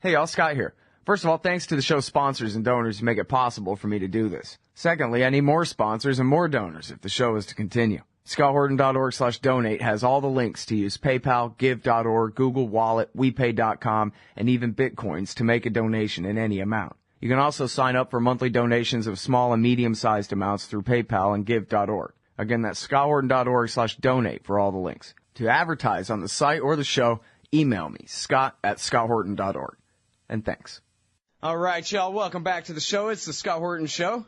Hey y'all, Scott here. First of all, thanks to the show's sponsors and donors who make it possible for me to do this. Secondly, I need more sponsors and more donors if the show is to continue. ScottHorton.org/donate has all the links to use PayPal, Give.org, Google Wallet, WePay.com, and even Bitcoins to make a donation in any amount. You can also sign up for monthly donations of small and medium-sized amounts through PayPal and Give.org. Again, that's ScottHorton.org/donate for all the links. To advertise on the site or the show, email me, Scott@ScottHorton.org. And thanks. All right, y'all, welcome back to the show. It's the Scott Horton Show,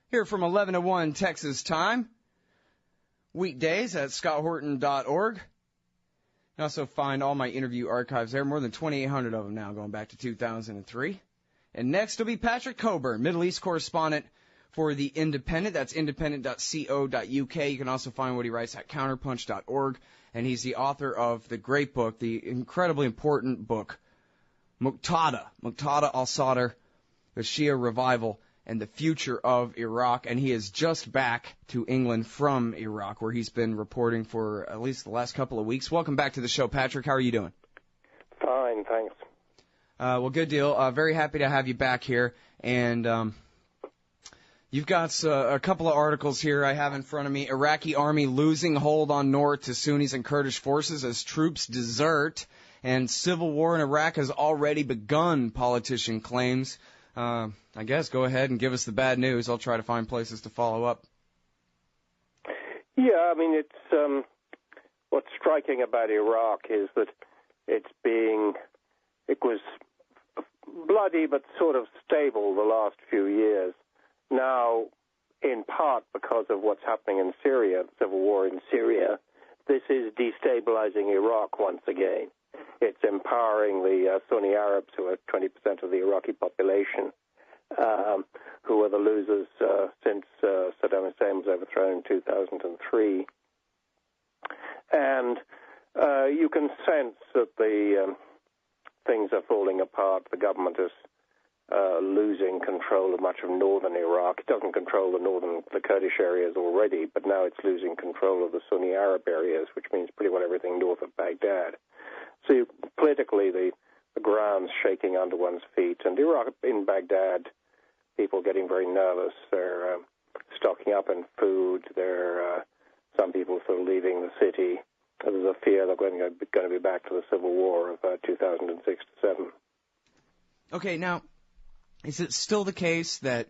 here from 11 to 1 Texas time, weekdays at ScottHorton.org. You can also find all my interview archives there, more than 2,800 of them now, going back to 2003. And next will be Patrick Cockburn, Middle East correspondent for The Independent. That's independent.co.uk. You can also find what he writes at counterpunch.org. And he's the author of the great book, the incredibly important book, Muqtada al-Sadr, the Shia Revival and the Future of Iraq. And he is just back to England from Iraq, where he's been reporting for at least the last couple of weeks. Welcome back to the show, Patrick. How are you doing? Fine, thanks. Well, good deal. Very happy to have you back here. And you've got a couple of articles here I have in front of me. Iraqi army losing hold on north to Sunnis and Kurdish forces as troops desert. And civil war in Iraq has already begun, politician claims. I guess go ahead and give us the bad news. I'll try to find places to follow up. Yeah, I mean, it's what's striking about Iraq is that it was bloody but sort of stable the last few years. Now, in part because of what's happening in Syria, the civil war in Syria, this is destabilizing Iraq once again. It's empowering the Sunni Arabs, who are 20% of the Iraqi population, who are the losers since Saddam Hussein was overthrown in 2003. And you can sense that the things are falling apart. The government is losing control of much of northern Iraq. It doesn't control the Kurdish areas already, but now it's losing control of the Sunni Arab areas, which means pretty well everything north of Baghdad. So politically, the ground's shaking under one's feet. And Iraq, in Baghdad, people getting very nervous. They're stocking up in food. Some people sort of leaving the city. There's a fear they're going to be back to the civil war of 2006-7. Okay, now, is it still the case that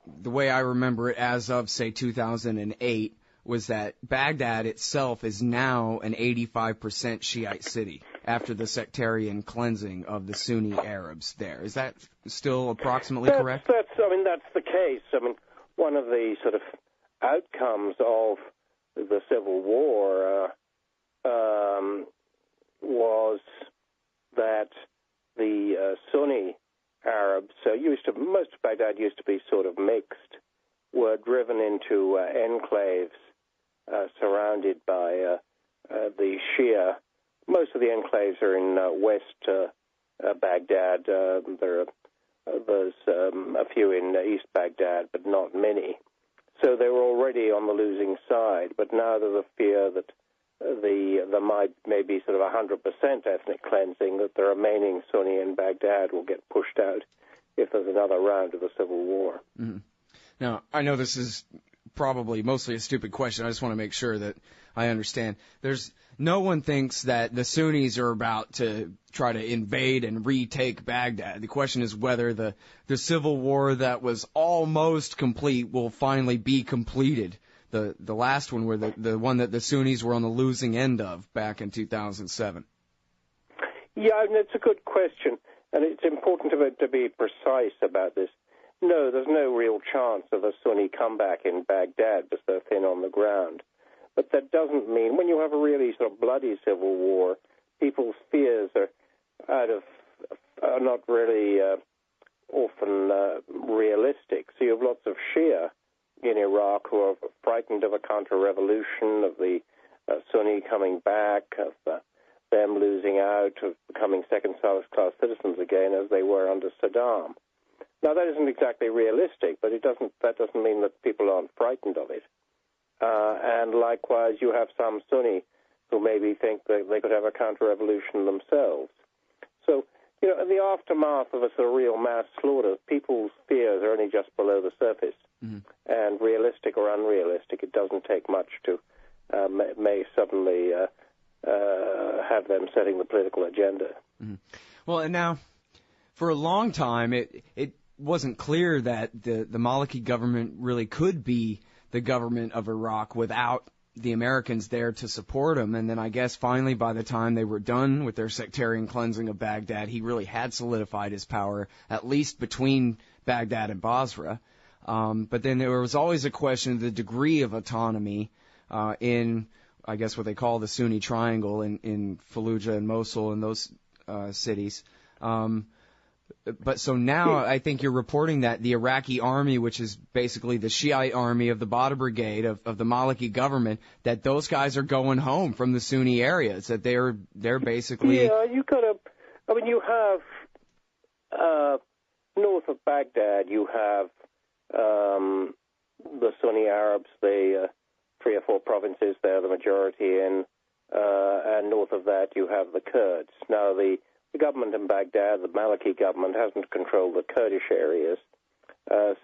the way I remember it as of, say, 2008, was that Baghdad itself is now an 85% Shiite city after the sectarian cleansing of the Sunni Arabs there? Is that still approximately correct? That's the case. I mean, one of the sort of outcomes of the civil war was that the Sunni Arabs, most of Baghdad used to be sort of mixed, were driven into enclaves surrounded by the Shia. Most of the enclaves are in west Baghdad. There's a few in East Baghdad, but not many. So they were already on the losing side, but now there's a fear that there might maybe sort of 100% ethnic cleansing, that the remaining Sunni in Baghdad will get pushed out if there's another round of the civil war. Mm-hmm. Now, I know this is probably mostly a stupid question. I just want to make sure that I understand. No one thinks that the Sunnis are about to try to invade and retake Baghdad. The question is whether the civil war that was almost complete will finally be completed. The last one, where the one that the Sunnis were on the losing end of back in 2007. Yeah, it's a good question, and it's important to be precise about this. No, there's no real chance of a Sunni comeback in Baghdad because they're thin on the ground. But that doesn't mean, when you have a really sort of bloody civil war, people's fears are not really often realistic. So you have lots of Shia in Iraq who are frightened of a counter-revolution, of the Sunni coming back, of them losing out, of becoming second-class citizens again as they were under Saddam. Now, that isn't exactly realistic, but that doesn't mean that people aren't frightened of it. And likewise, you have some Sunni who maybe think that they could have a counter-revolution themselves. So in the aftermath of a sort of real mass slaughter, people's fears are only just below the surface. Mm-hmm. And realistic or unrealistic, it doesn't take much to may suddenly have them setting the political agenda. Mm-hmm. Well, and now, for a long time, it wasn't clear that the Maliki government really could be the government of Iraq without the Americans there to support him. And then I guess finally by the time they were done with their sectarian cleansing of Baghdad, he really had solidified his power, at least between Baghdad and Basra. But then there was always a question of the degree of autonomy in, I guess, what they call the Sunni Triangle in Fallujah and Mosul and those cities. But so now I think you're reporting that the Iraqi army, which is basically the Shiite army of the Badr Brigade of the Maliki government, that those guys are going home from the Sunni areas, that they're basically... Yeah, you have north of Baghdad, you have the Sunni Arabs, the 3 or 4 provinces they're the majority in, and north of that you have the Kurds. Now, the government in Baghdad, the Maliki government, hasn't controlled the Kurdish areas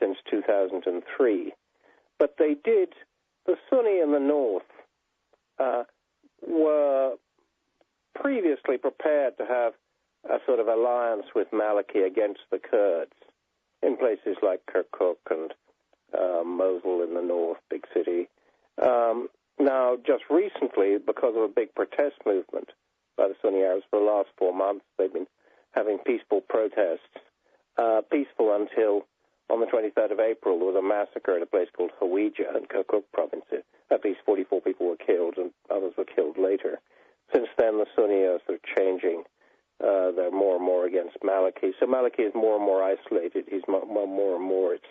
since 2003. But they did, the Sunni in the north were previously prepared to have a sort of alliance with Maliki against the Kurds in places like Kirkuk and Mosul in the north, big city. Now, just recently, because of a big protest movement by the Sunni Arabs for the last 4 months, they've been having peaceful protests. Peaceful until on the 23rd of April, there was a massacre at a place called Hawija in Kirkuk province. At least 44 people were killed and others were killed later. Since then, the Sunni are sort of changing. They're more and more against Maliki. So Maliki is more and more isolated. He's more and more, it's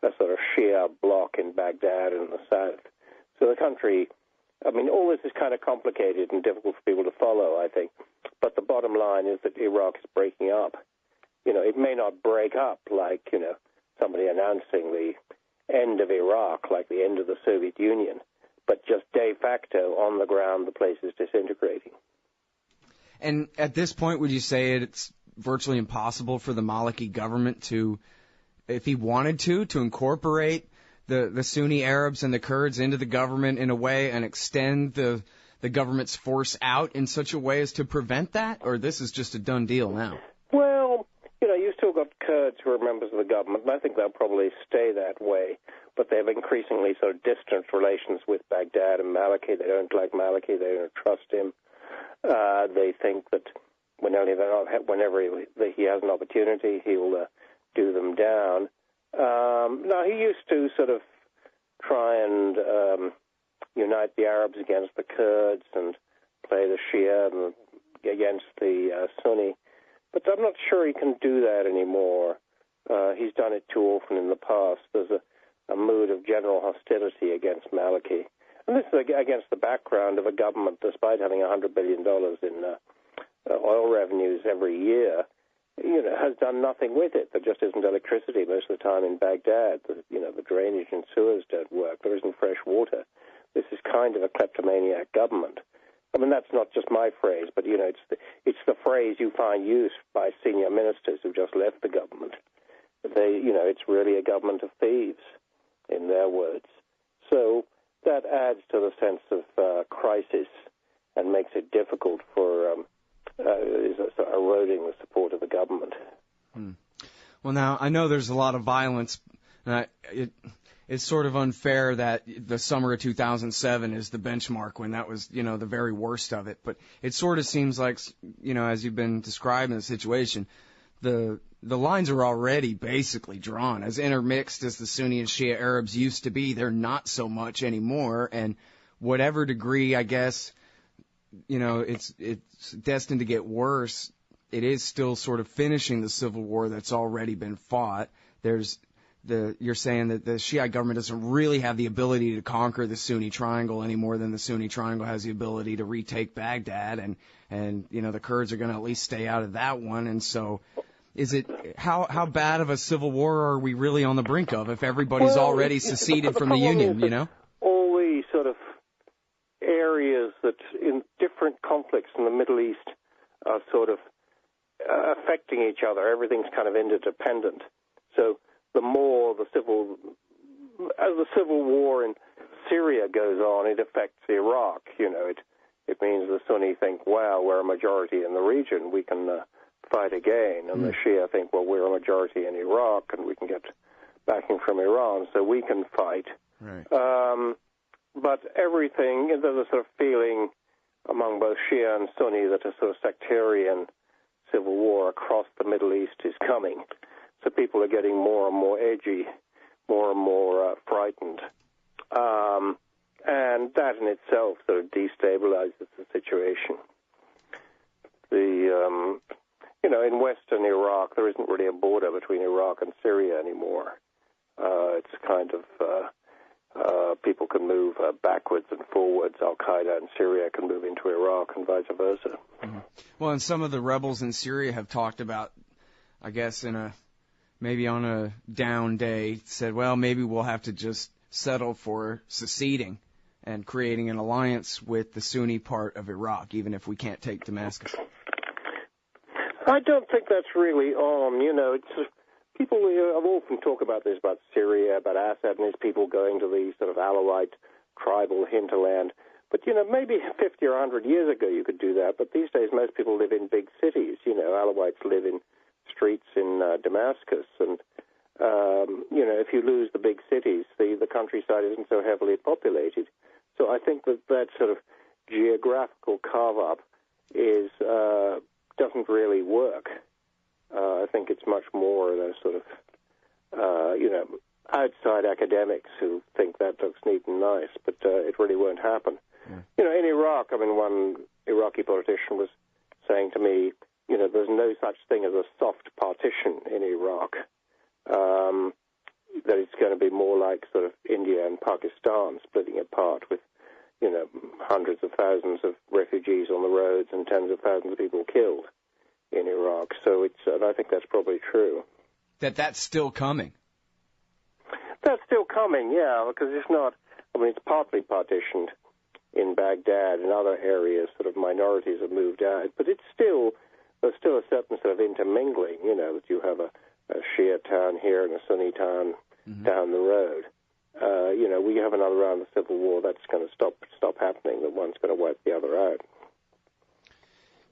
a sort of Shia bloc in Baghdad and the south. So the country, all this is kind of complicated and difficult for people to follow, I think. But the bottom line is that Iraq is breaking up. It may not break up like, somebody announcing the end of Iraq, like the end of the Soviet Union, but just de facto, on the ground, the place is disintegrating. And at this point, would you say it's virtually impossible for the Maliki government to, if he wanted to incorporate the Sunni Arabs and the Kurds into the government in a way and extend the government's force out in such a way as to prevent that? Or this is just a done deal now? Well, you've still got Kurds who are members of the government, and I think they'll probably stay that way. But they have increasingly sort of distant relations with Baghdad and Maliki. They don't like Maliki. They don't trust him. They think that whenever he has an opportunity, he'll do them down. Now, he used to sort of try and unite the Arabs against the Kurds and play the Shia and against the Sunni. But I'm not sure he can do that anymore. He's done it too often in the past. There's a mood of general hostility against Maliki. And this is against the background of a government, despite having $100 billion in oil revenues every year, has done nothing with it. There just isn't electricity most of the time in Baghdad. The drainage and sewers don't work. There isn't fresh water. This is kind of a kleptomaniac government. That's not just my phrase, but, it's the phrase you find used by senior ministers who just left the government. It's really a government of thieves, in their words. So that adds to the sense of crisis and makes it difficult for eroding the support of the government. Well, now, I know there's a lot of violence. It's sort of unfair that the summer of 2007 is the benchmark when that was, the very worst of it. But it sort of seems like, as you've been describing the situation, the lines are already basically drawn. As intermixed as the Sunni and Shia Arabs used to be, they're not so much anymore. And whatever degree, I guess, it's destined to get worse, it is still sort of finishing the civil war that's already been fought. You're saying that the Shiite government doesn't really have the ability to conquer the Sunni Triangle any more than the Sunni Triangle has the ability to retake Baghdad, and the Kurds are going to at least stay out of that one. And so, how bad of a civil war are we really on the brink of if everybody's already seceded from the Union? All the sort of areas that in different conflicts in the Middle East are sort of affecting each other. Everything's kind of interdependent. So the more as the civil war in Syria goes on, it affects Iraq. It means the Sunni think, wow, we're a majority in the region, we can fight again. And the Shia think, well, we're a majority in Iraq and we can get backing from Iran, so we can fight. Right. But everything, there's a sort of feeling among both Shia and Sunni that a sort of sectarian civil war across the Middle East is coming. So people are getting more and more edgy, more and more frightened. And that in itself sort of destabilizes the situation. In western Iraq, there isn't really a border between Iraq and Syria anymore. It's kind of people can move backwards and forwards. Al-Qaeda in Syria can move into Iraq and vice versa. Mm-hmm. Well, and some of the rebels in Syria have talked about, I guess, maybe on a down day, said, well, maybe we'll have to just settle for seceding and creating an alliance with the Sunni part of Iraq, even if we can't take Damascus. I don't think that's really on. People have often talked about this, about Syria, about Assad and his people going to the sort of Alawite tribal hinterland. But, maybe 50 or 100 years ago you could do that. But these days most people live in big cities. Alawites live in streets in Damascus. And, if you lose the big cities, the countryside isn't so heavily populated. So I think that sort of geographical carve-up doesn't really work. I think it's much more those sort of, outside academics who think that looks neat and nice, but it really won't happen. Yeah. In Iraq, one Iraqi politician was saying to me, there's no such thing as a soft partition in Iraq, that it's going to be more like sort of India and Pakistan splitting apart with, hundreds of thousands of refugees on the roads and tens of thousands of people killed in Iraq. So and I think that's probably true. That's still coming. That's still coming, yeah, because it's not, it's partly partitioned in Baghdad and other areas, sort of minorities have moved out, but there's still a certain sort of intermingling, that you have a Shia town here and a Sunni town down the road. We have another round of civil war, that's going to stop happening, that one's going to wipe the other out.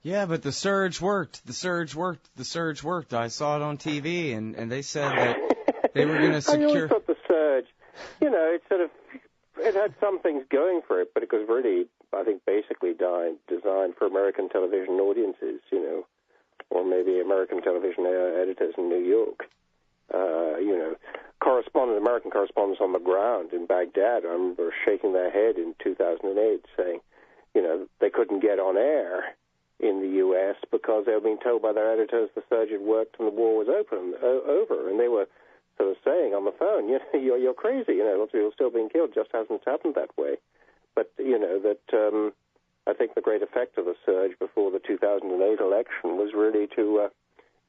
Yeah, but the surge worked. The surge worked. I saw it on TV, and they said that they were going to secure... I always thought the surge, it had some things going for it, but it was really, I think, basically designed for American television audiences, or maybe American television editors in New York. American correspondents on the ground in Baghdad, I remember shaking their head in 2008 saying, they couldn't get on air in the U.S. because they were being told by their editors the surge had worked and the war was over. And they were sort of saying on the phone, you're crazy, lots of people still being killed, just hasn't happened that way. But, I think the great effect of the surge before the 2008 election was really to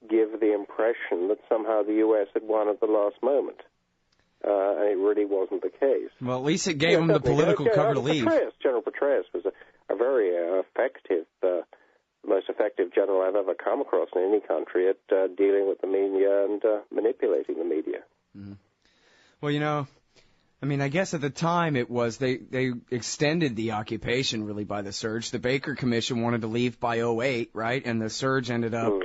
give the impression that somehow the U.S. had won at the last moment. And it really wasn't the case. Well, at least it gave them the political cover to leave. General Petraeus was a very effective, most effective general I've ever come across in any country at dealing with the media and manipulating the media. Mm-hmm. Well, I guess at the time it was they extended the occupation really by the surge. The Baker Commission wanted to leave by 2008, right? And the surge ended up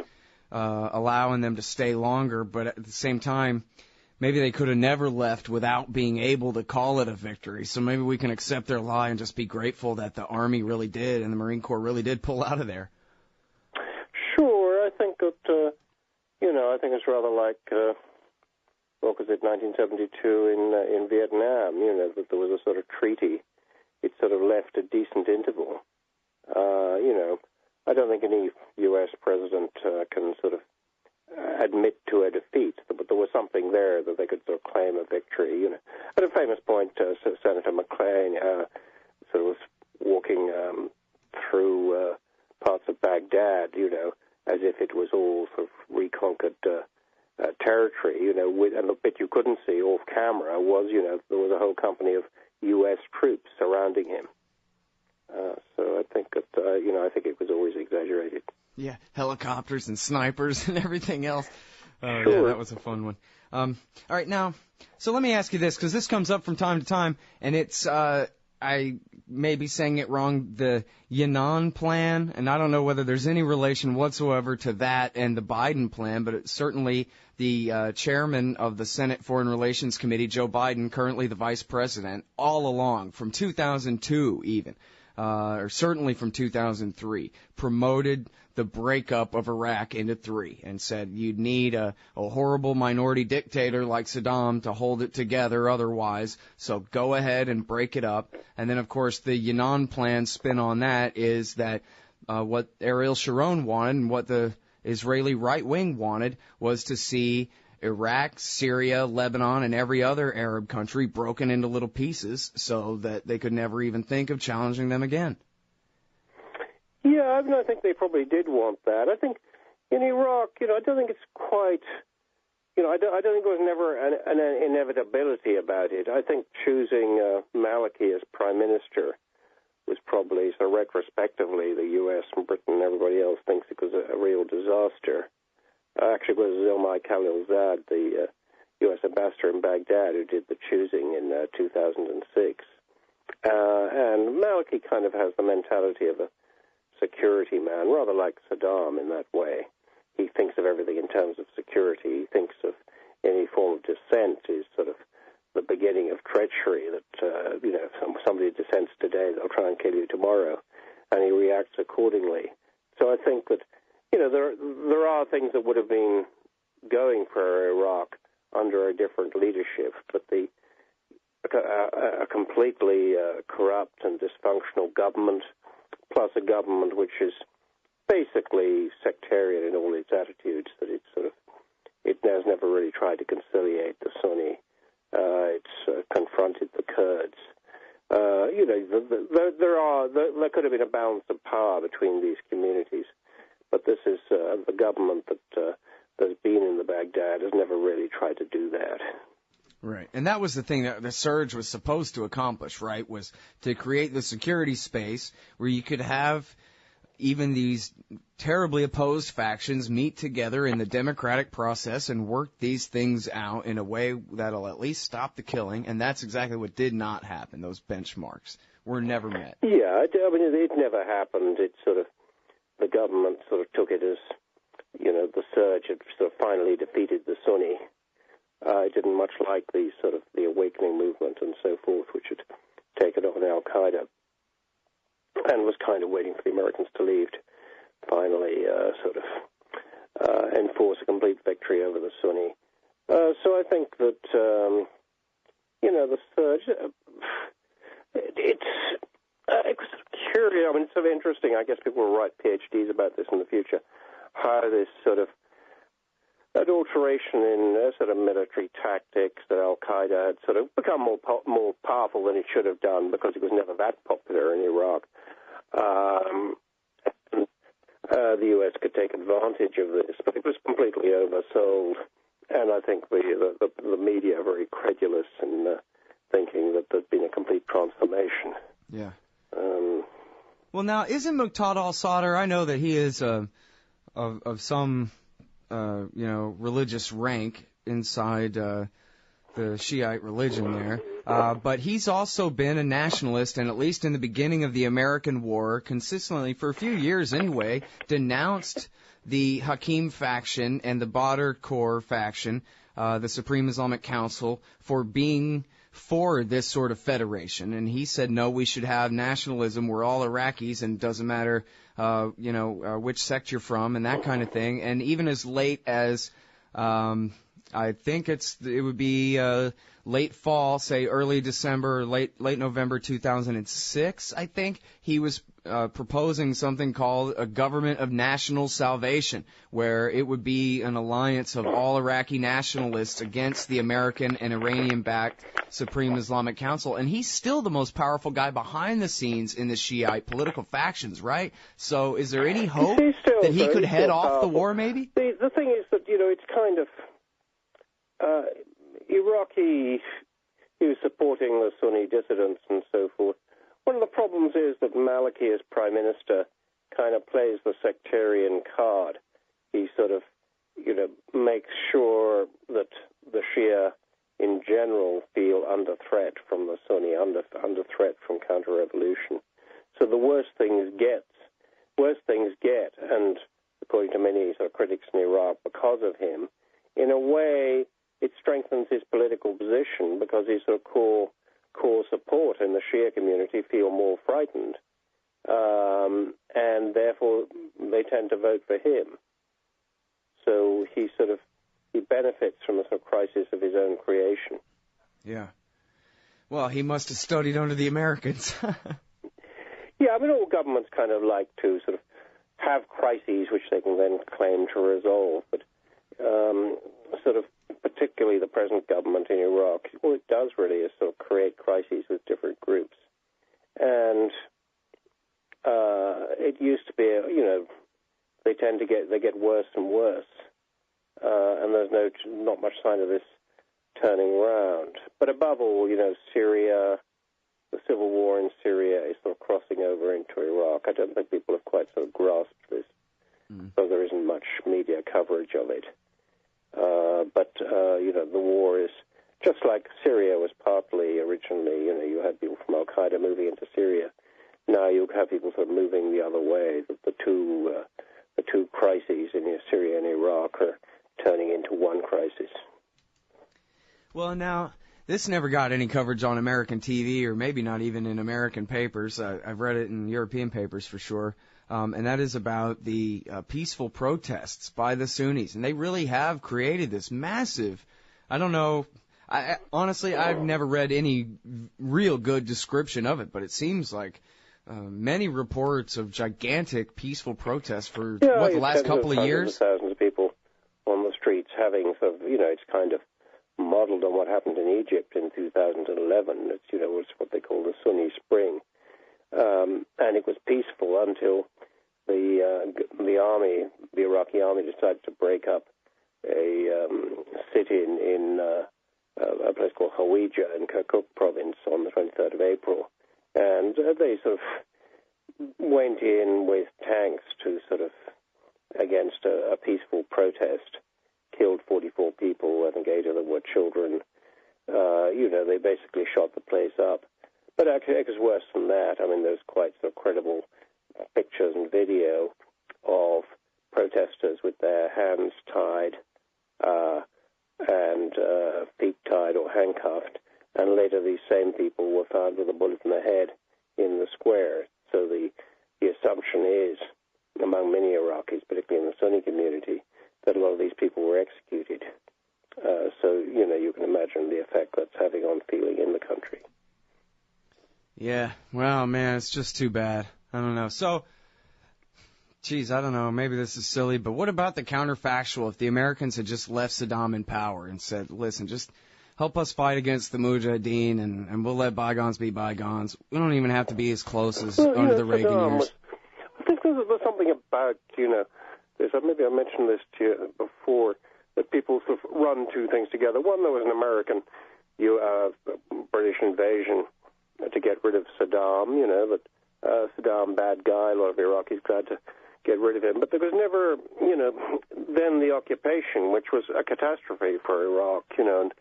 allowing them to stay longer. But at the same time, maybe they could have never left without being able to call it a victory. So maybe we can accept their lie and just be grateful that the Army really did and the Marine Corps really did pull out of there. Sure, I think that, I think it's rather like, 1972 in Vietnam, that there was a sort of treaty. It sort of left a decent interval. I don't think any U.S. president can sort of admit to a defeat, but there was something there that they could sort of claim a victory. At a famous point, Senator McClain sort of was walking through parts of Baghdad, as if it was all sort of reconquered territory, and the bit you couldn't see off camera was, there was a whole company of U.S. troops surrounding him. So I think that, I think it was always exaggerated. Yeah, helicopters and snipers and everything else. Sure. Yeah, that was a fun one. All right, now, so let me ask you this, because this comes up from time to time, and it's, I may be saying it wrong, the Yannan plan, and I don't know whether there's any relation whatsoever to that and the Biden plan, but it's certainly the chairman of the Senate Foreign Relations Committee, Joe Biden, currently the vice president, all along, from 2002 even, or certainly from 2003, promoted the breakup of Iraq into three and said you'd need a horrible minority dictator like Saddam to hold it together otherwise, so go ahead and break it up. And then, of course, the Yannan plan spin on that is that what Ariel Sharon wanted and what the Israeli right wing wanted was to see Iraq, Syria, Lebanon, and every other Arab country broken into little pieces so that they could never even think of challenging them again. Yeah, I think they probably did want that. I think in Iraq, I don't think it's quite, I don't think there was never an inevitability about it. I think choosing Maliki as prime minister was probably, so retrospectively, the U.S. and Britain and everybody else thinks it was a real disaster. Actually, it was Zilmay Khalilzad, the U.S. ambassador in Baghdad, who did the choosing in 2006. And Maliki kind of has the mentality of a security man, rather like Saddam in that way. He thinks of everything in terms of security. He thinks of any form of dissent is sort of the beginning of treachery, that, if somebody dissents today, they'll try and kill you tomorrow, and he reacts accordingly. So I think that, there are things that would have been going for Iraq under a different leadership, but a completely corrupt and dysfunctional government, plus a government which is basically sectarian in all its attitudes, that it has never really tried to conciliate the Sunni. It's confronted the Kurds. There could have been a balance of power between these communities, but this is the government that's been in the Baghdad has never really tried to do that. Right. And that was the thing that the surge was supposed to accomplish, right, was to create the security space where you could have even these terribly opposed factions meet together in the democratic process and work these things out in a way that'll at least stop the killing. And that's exactly what did not happen. Those benchmarks were never met. Yeah, it never happened. It the government took it as, the surge had finally defeated the Sunni. It didn't much like the awakening movement and so forth, which had taken on Al-Qaeda, and was kind of waiting for the Americans to leave to finally enforce a complete victory over the Sunni. So I think that, the surge, it's curious. It's sort of interesting. I guess people will write PhDs about this in the future, how this an alteration in military tactics, that Al-Qaeda had become more powerful than it should have done because it was never that popular in Iraq. The U.S. could take advantage of this, but it was completely oversold. And I think the media are very credulous in thinking that there's been a complete transformation. Yeah. Well, now, isn't Muqtada al-Sadr, I know that he is of some religious rank inside the Shiite religion there. But he's also been a nationalist, and at least in the beginning of the American war, consistently, for a few years anyway, denounced the Hakim faction and the Badr Corps faction, the Supreme Islamic Council, for being for this sort of federation. And he said, no, we should have nationalism. We're all Iraqis, and it doesn't matter which sect you're from and that kind of thing. And even as late as I think it would be late fall, say early December, or late November 2006, I think, he was proposing something called a government of national salvation, where it would be an alliance of all Iraqi nationalists against the American and Iranian-backed Supreme Islamic Council. And he's still the most powerful guy behind the scenes in the Shiite political factions, right? So is there any hope that he could head off the war, maybe? The thing is that, it's kind of Iraqi, he was supporting the Sunni dissidents and so forth. One of the problems is that Maliki, as prime minister, kind of plays the sectarian card. He sort of, makes sure that the Shia in general feel under threat from the Sunni, under threat from counter-revolution. So the worse things get, and according to many sort of critics in Iraq, because of him, in a way, it strengthens his political position because his sort of core support in the Shia community feel more frightened, and therefore they tend to vote for him. So he benefits from a sort of crisis of his own creation. Yeah. Well, he must have studied under the Americans. Yeah, I mean, all governments kind of like to sort of have crises which they can then claim to resolve, but sort of particularly the present government in Iraq, all it does really is sort of create crises with different groups. And it used to be, they get worse and worse, and there's not much sign of this turning around. But above all, Syria, the civil war in Syria is sort of crossing over into Iraq. I don't think people have quite sort of grasped this, so there isn't much media coverage of it. But the war is, just like Syria was partly originally, you had people from Al-Qaeda moving into Syria. Now you have people sort of moving the other way. The two crises in Syria and Iraq are turning into one crisis. Well, now, this never got any coverage on American TV, or maybe not even in American papers. I've read it in European papers for sure. And that is about the peaceful protests by the Sunnis. And they really have created this massive, I don't know, honestly, I've never read any real good description of it, but it seems like many reports of gigantic peaceful protests for, the last couple of years? Thousands of people on the streets having sort of, it's kind of modeled on what happened in Egypt in 2011. It's, was what they call the Sunni Spring. And it was peaceful until the army, the Iraqi army, decided to break up a sit-in in a place called Hawija in Kirkuk province on the 23rd of April. And they sort of went in with tanks to sort of against a peaceful protest, killed 44 people, I think 8 of them were children. They basically shot the place up. But actually, it was worse than that. I mean, there's quite sort of credible pictures and video of protesters with their hands tied and feet tied or handcuffed. And later, these same people were found with a bullet in the head in the square. So the assumption is, among many Iraqis, particularly in the Sunni community, that a lot of these people were executed. So, you can imagine the effect that's having on feeling in the country. Yeah, well, man, it's just too bad. I don't know. So, I don't know, maybe this is silly, but what about the counterfactual? If the Americans had just left Saddam in power and said, listen, just help us fight against the Mujahideen and we'll let bygones be bygones. We don't even have to be as close as under the Reagan years. I think there's something about, maybe I mentioned this to you before, that people sort of run two things together. One, there was an American British invasion to get rid of Saddam, but Saddam, bad guy, a lot of Iraqis glad to get rid of him. But there was never, then the occupation, which was a catastrophe for Iraq, and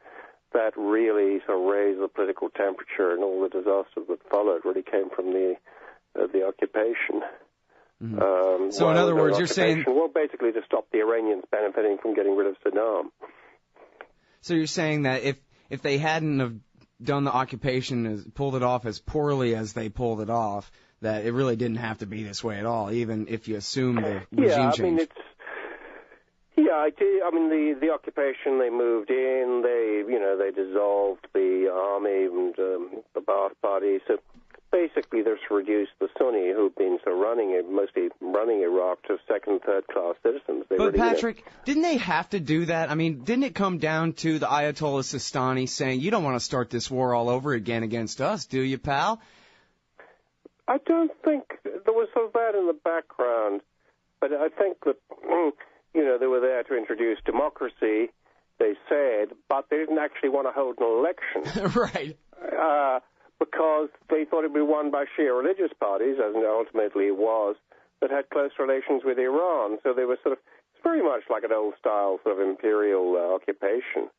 that really sort of raised the political temperature, and all the disasters that followed really came from the occupation. Mm-hmm. So in other words, you're saying... Well, basically to stop the Iranians benefiting from getting rid of Saddam. So you're saying that if they hadn't have done the occupation, pulled it off as poorly as they pulled it off, that it really didn't have to be this way at all, even if you assume the regime change. I mean, the occupation, they moved in, they dissolved the army and the Ba'ath Party. So basically, this reduced the Sunni, who've been mostly running Iraq, to second, third-class citizens. But Patrick, didn't they have to do that? I mean, didn't it come down to the Ayatollah Sistani saying, you don't want to start this war all over again against us, do you, pal? I don't think there was so bad in the background, but I think that, they were there to introduce democracy, they said, but they didn't actually want to hold an election. Right. Because they thought it would be won by Shia religious parties, as ultimately it was, that had close relations with Iran. So they were sort of, it's very much like an old-style sort of imperial occupation.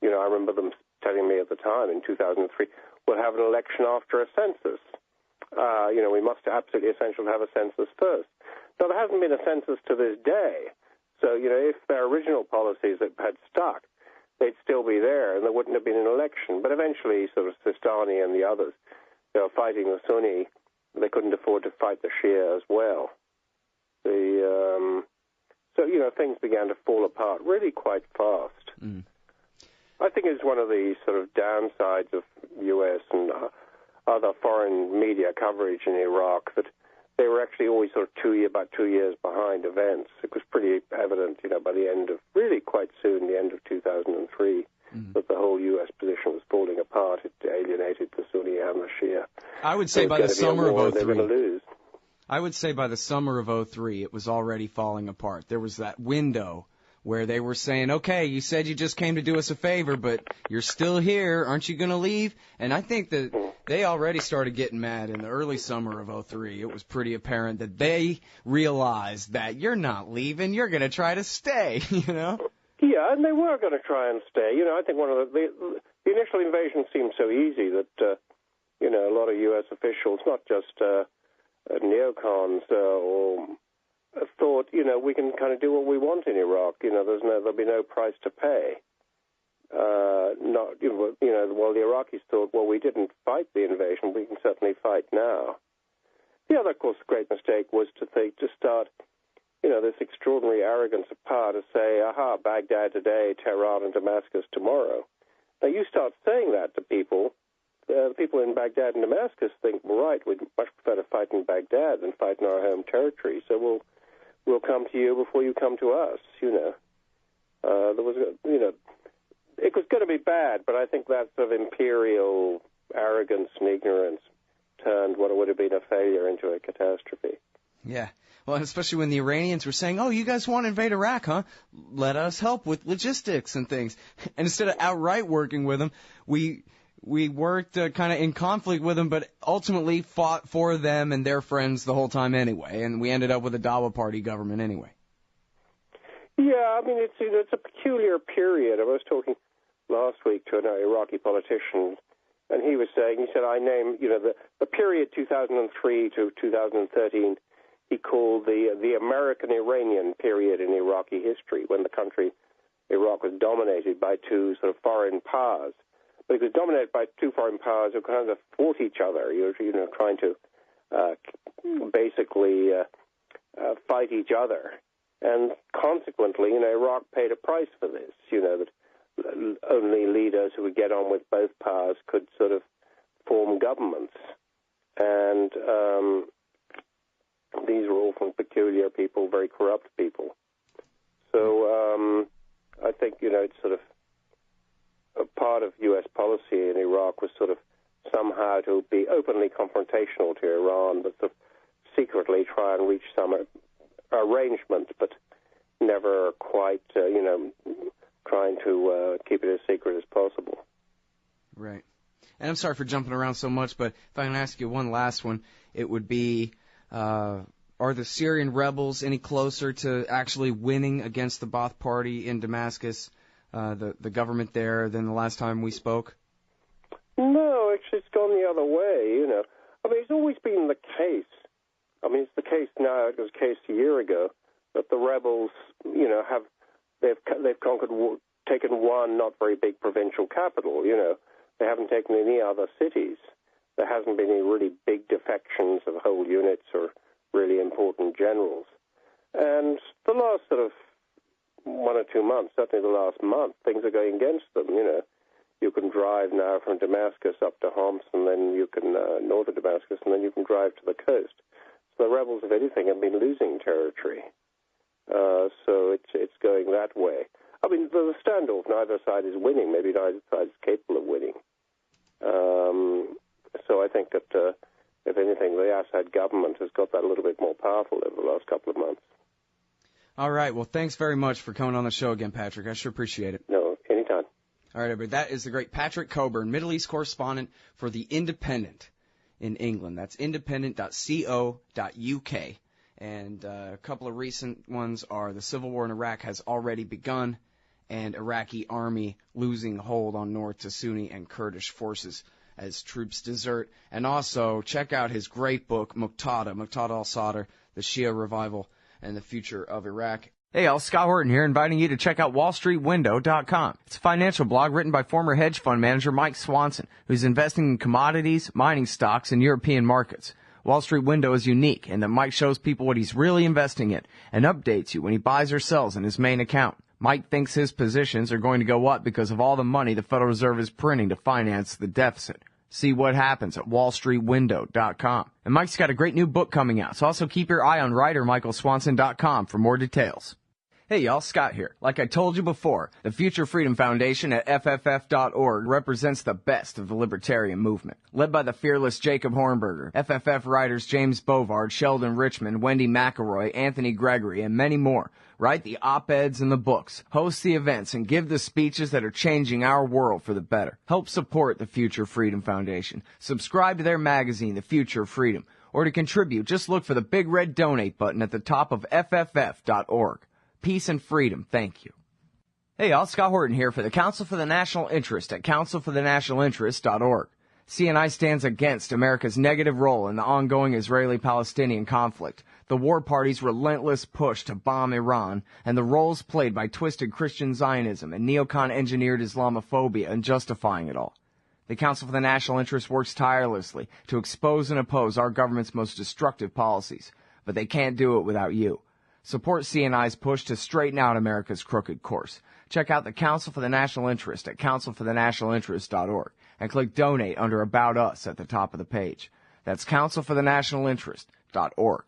You know, I remember them telling me at the time in 2003, we'll have an election after a census. You know, we must absolutely essential to have a census first. Now, there hasn't been a census to this day. So, you know, if their original policies had stuck, they'd still be there and there wouldn't have been an election. But eventually, sort of Sistani and the others, they were fighting the Sunni. They couldn't afford to fight the Shia as well. So, you know, things began to fall apart really quite fast. Mm. I think it's one of the sort of downsides of U.S. and other foreign media coverage in Iraq that they were actually always sort of about 2 years behind events. It was pretty evident, you know, by the end of, really quite soon, the end of 2003, that the whole U.S. position was falling apart. It alienated the Sunni and the Shia. I would say by the summer of 03. They were going to lose. I would say by the summer of 03, it was already falling apart. There was that window where they were saying, okay, you said you just came to do us a favor, but you're still here. Aren't you going to leave? And I think that they already started getting mad in the early summer of 03. It was pretty apparent that they realized that you're not leaving. You're going to try to stay, you know? Yeah, and they were going to try and stay. You know, I think one of the initial invasion seemed so easy that, you know, a lot of U.S. officials, not just neocons or thought, you know, we can kind of do what we want in Iraq. You know, there'll be no price to pay. While the Iraqis thought, well, we didn't fight the invasion, we can certainly fight now. The other, of course, great mistake was to start, you know, this extraordinary arrogance of power to say, aha, Baghdad today, Tehran and Damascus tomorrow. Now, you start saying that to people. People in Baghdad and Damascus think, well, right, we'd much prefer to fight in Baghdad than fight in our home territory, so we'll come to you before you come to us, you know. There was, you know, it was going to be bad, but I think that sort of imperial arrogance and ignorance turned what would have been a failure into a catastrophe. Yeah. Well, especially when the Iranians were saying, oh, you guys want to invade Iraq, huh? Let us help with logistics and things. And instead of outright working with them, we worked kind of in conflict with them, but ultimately fought for them and their friends the whole time anyway. And we ended up with a Dawa Party government anyway. Yeah, I mean, it's a peculiar period. I was talking last week to an Iraqi politician, and he said, I named, you know, the period 2003 to 2013, he called the American-Iranian period in Iraqi history, when the country, Iraq, was dominated by two sort of foreign powers. But it was dominated by two foreign powers who kind of fought each other, you know, trying to basically fight each other. And consequently, you know, Iraq paid a price for this, you know, that only leaders who would get on with both powers could sort of form governments. And these were often peculiar people, very corrupt people. So I think, you know, it's sort of a part of U.S. policy in Iraq was sort of somehow to be openly confrontational to Iran, but sort of secretly try and reach some arrangement, but never quite, you know, trying to keep it as secret as possible. Right. And I'm sorry for jumping around so much, but if I can ask you one last one, it would be, are the Syrian rebels any closer to actually winning against the Ba'ath Party in Damascus, the government there, than the last time we spoke? No, actually it's gone the other way, you know. I mean, it's always been the case. I mean, it's the case now, it was the case a year ago, that the rebels, you know, they've conquered, taken one not very big provincial capital, you know. They haven't taken any other cities. There hasn't been any really big defections of whole units or really important generals. And the last sort of 1 or 2 months, certainly the last month, things are going against them, you know. You can drive now from Damascus up to Homs, and then you can, north of Damascus, and then you can drive to the coast. So the rebels, if anything, have been losing territory. So it's going that way. I mean, the standoff, neither side is winning. Maybe neither side is capable of winning. So I think that, if anything, the Assad government has got that a little bit more powerful over the last couple of months. All right. Well, thanks very much for coming on the show again, Patrick. I sure appreciate it. No, anytime. All right, everybody. That is the great Patrick Cockburn, Middle East correspondent for The Independent in England. That's independent.co.uk. And a couple of recent ones are the civil war in Iraq has already begun, and Iraqi army losing hold on North to Sunni and Kurdish forces as troops desert. And also, check out his great book, Muqtada al-Sadr, The Shia Revival and the Future of Iraq. Hey, y'all, Scott Horton here, inviting you to check out WallStreetWindow.com. It's a financial blog written by former hedge fund manager Mike Swanson, who's investing in commodities, mining stocks, and European markets. Wall Street Window is unique in that Mike shows people what he's really investing in and updates you when he buys or sells in his main account. Mike thinks his positions are going to go up because of all the money the Federal Reserve is printing to finance the deficit. See what happens at WallStreetWindow.com. And Mike's got a great new book coming out, so also keep your eye on WriterMichaelSwanson.com for more details. Hey y'all, Scott here. Like I told you before, the Future Freedom Foundation at FFF.org represents the best of the libertarian movement. Led by the fearless Jacob Hornberger, FFF writers James Bovard, Sheldon Richmond, Wendy McElroy, Anthony Gregory, and many more write the op-eds and the books, host the events, and give the speeches that are changing our world for the better. Help support the Future Freedom Foundation. Subscribe to their magazine, The Future of Freedom. Or to contribute, just look for the big red donate button at the top of FFF.org. Peace and freedom. Thank you. Hey, y'all, Scott Horton here for the Council for the National Interest at councilforthenationalinterest.org. CNI stands against America's negative role in the ongoing Israeli-Palestinian conflict, the war party's relentless push to bomb Iran, and the roles played by twisted Christian Zionism and neocon-engineered Islamophobia in justifying it all. The Council for the National Interest works tirelessly to expose and oppose our government's most destructive policies, but they can't do it without you. Support CNI's push to straighten out America's crooked course. Check out the Council for the National Interest at councilforthenationalinterest.org and click Donate under About Us at the top of the page. That's councilforthenationalinterest.org.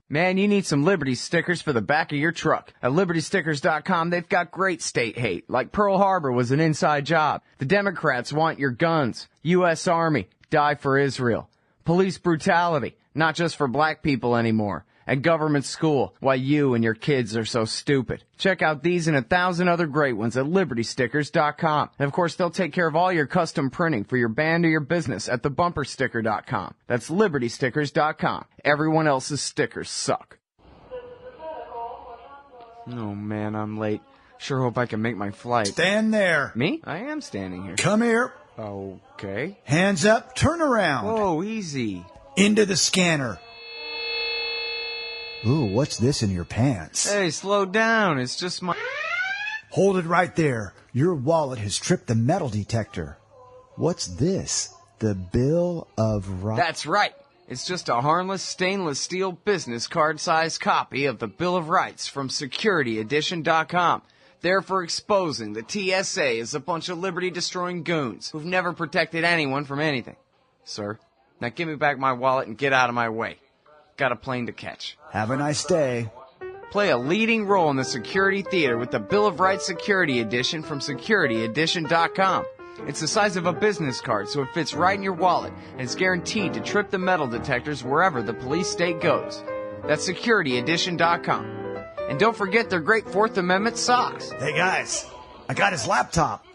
Man, you need some Liberty stickers for the back of your truck. At LibertyStickers.com, they've got great state hate, like Pearl Harbor was an inside job. The Democrats want your guns. U.S. Army, die for Israel. Police brutality, not just for black people anymore. And government school, why you and your kids are so stupid. Check out these and 1,000 other great ones at LibertyStickers.com. And of course, they'll take care of all your custom printing for your band or your business at TheBumperSticker.com. That's LibertyStickers.com. Everyone else's stickers suck. Oh man, I'm late. Sure hope I can make my flight. Stand there. Me? I am standing here. Come here. Okay. Hands up, turn around. Whoa, easy. Into the scanner. Ooh, what's this in your pants? Hey, slow down. It's just my... Hold it right there. Your wallet has tripped the metal detector. What's this? The Bill of Rights? That's right. It's just a harmless stainless steel business card-sized copy of the Bill of Rights from SecurityEdition.com. There for exposing the TSA as a bunch of liberty-destroying goons who've never protected anyone from anything. Sir, now give me back my wallet and get out of my way. Got a plane to catch. Have a nice day. Play a leading role in the security theater with the Bill of Rights Security Edition from SecurityEdition.com. It's the size of a business card, so it fits right in your wallet, and it's guaranteed to trip the metal detectors wherever the police state goes. That's SecurityEdition.com. And don't forget their great Fourth Amendment socks. Hey guys, I got his laptop.